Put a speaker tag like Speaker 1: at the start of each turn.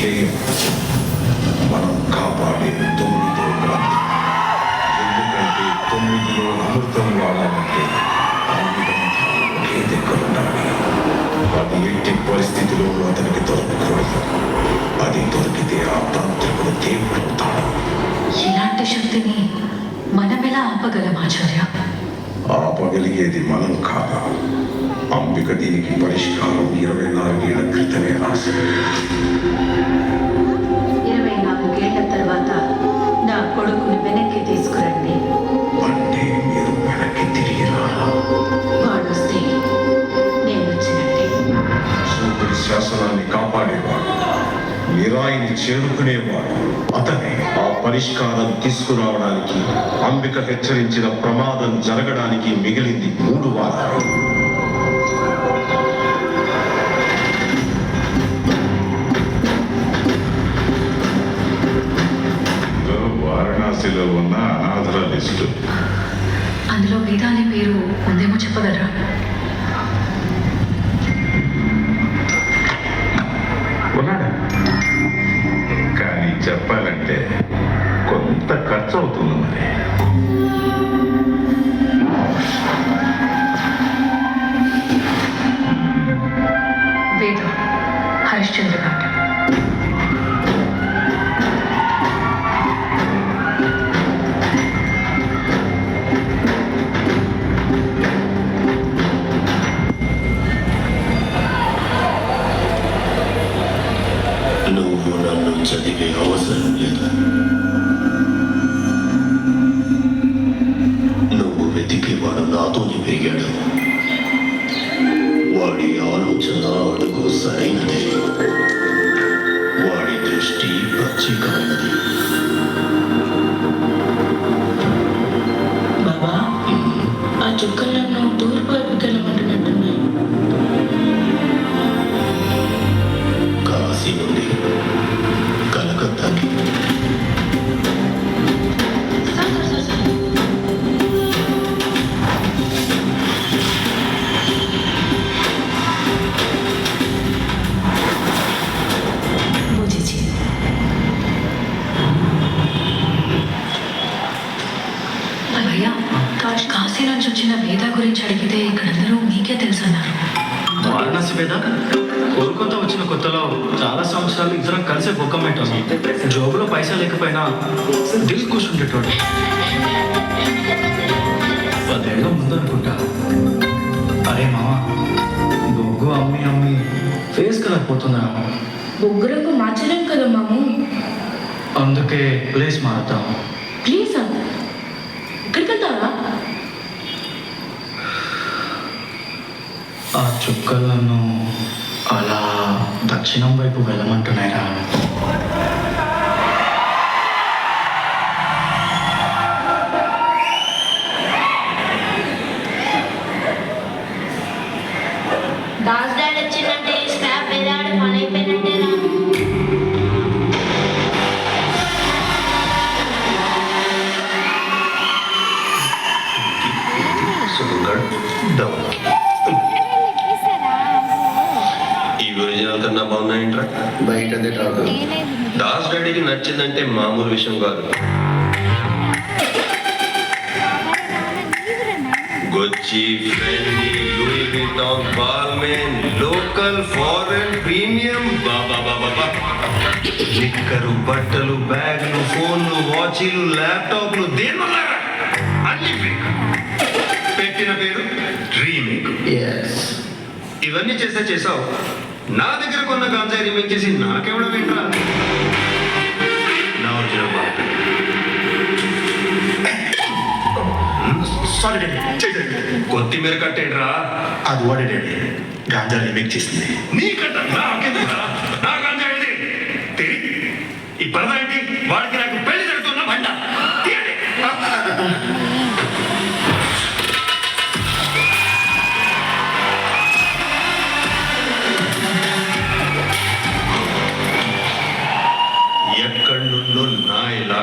Speaker 1: ధ్యేయం మనం కాపాడే 9వ రాత్రి. ఎందుకంటే 9లో అమృతం వాడాలంటే ఆయుధంతాలు ఒకే దగ్గర ఉండాలి. అది ఎట్టి పరిస్థితిలోనూ అతనికి దొరకకూడదు. అది దొరికితే ఆ తాంత్రికుడు దేవుడవుతాడు.
Speaker 2: ఇలాంటి శక్తిని మనమెలా ఆపగలం ఆచార్య?
Speaker 1: ఆపగలిగేది మనం కాదా? అంబిక దీనికి పరిష్కారం 24 ఏళ్ల క్రితమే రాసింది.
Speaker 2: 24 ఏళ్ల తర్వాత నా కొడుకుని వెనక్కి తీసుకురండి.
Speaker 1: అంటే మీరు వెనక్కి తిరిగి రాలా?
Speaker 2: వాడొస్తే నేను వచ్చినట్టే.
Speaker 1: సూర్యుడి శాసనాన్ని కాపాడేవాడు, నిరాయిని చేరుకునేవాడు అతనే. ఆ పరిష్కారం తీసుకురావడానికి అంబిక హెచ్చరించిన ప్రమాదం జరగడానికి మిగిలింది 3 వారాలు. వారణాసిలో ఉన్న అనాథల లిస్టు.
Speaker 2: అందులో వేద అనే పేరు ఉందేమో చెప్పగలరా?
Speaker 1: ఉన్నాడా? కానీ చెప్పాలంటే కొంత ఖర్చు అవుతుంది మరి.
Speaker 2: వేద హరిశ్చంద్ర ఘాట్.
Speaker 3: నువ్వు నన్ను చదివే అవసరం లేదు. నువ్వు వెతికేవాడు నాతోనే పెరిగాడు. వాడి ఆలోచన అడుగు సరైనది. వాడి దృష్టి ప్రత్యేకమైనది.
Speaker 4: బాబా, ఆ చుక్కలు నన్ను తూర్పు వైపుకి వెళ్ళమంటున్నట్టున్నాయి.
Speaker 3: కాశీ నుండి కలకత్తాకి.
Speaker 2: బుజ్జిజీ, భయ్యా, కాశీ నుంచి వచ్చిన వేద గురించి అడిగితే ఇక్కడందరూ మీకే తెలుసు అన్నారు.
Speaker 5: వారణాసి మీద కోరుకొంత వచ్చిన కొత్తలో చాలా సంవత్సరాలు ఇద్దరం కలిసి బొక్కం పెట్టాము. జోబులో పైసా లేకపోయినా దిల్ కూర్చుంటేటోడు. 10 ఏళ్ళ ముందు అనుకుంటా. అరే మామ, బొగ్గు అమ్మి అమ్మి ఫేస్ కలర్ పోతుందా?
Speaker 4: ముగ్గురకు మార్చలేం కదా మాము.
Speaker 5: అందుకే ప్లేస్ మారుతాం.
Speaker 4: ప్లీజ్ ఇక్కడికి వెళ్తావా?
Speaker 5: ఆ చుక్కలను అలా దక్షిణం వైపు వెళ్ళమంటున్నాయిరా.
Speaker 6: దాస్ డాడ్ వచ్చిందంటే స్టాఫ్ వేదాడ పని అయిపోయినట్టేనా?
Speaker 3: ఈ ఒరిజినల్ కన్నా బాగున్నాయంట్రా. బయటదే రాదు. దాస్ డాడీకి నచ్చిందంటే మామూలు విషయం కాదు. Gucci, Fendi, Louis Vuitton, Balmain, local, foreign, premium, బాబా బాబా, నిక్కరు, బట్టలు, బ్యాగులు, ఫోన్లు, వాచీలు, ల్యాప్టాప్లు, దేనివల్ల అన్ని ఫేక్. పెట్టిన పేరు రీమేక్. ఇవన్నీ చేసావు. నా దగ్గర కొన్న గాంజాయి రీమేక్ చేసి నాకెవడం ఏంట్రా? నా ఒరిజినల్ బాబు.
Speaker 7: సారీ డాడీ,
Speaker 3: కొత్తిమీర కట్టేంట్రా?
Speaker 7: అది వాడే డాడీ. గాంజా రీమేక్ చేసింది.
Speaker 3: నీకంట నాకెందుకురా? నా గాంజాయి ఇది. ఈ పరద ఏంటి? వాడికి నాకు పెళ్లి జరుగుతున్న బండ. తీయండి.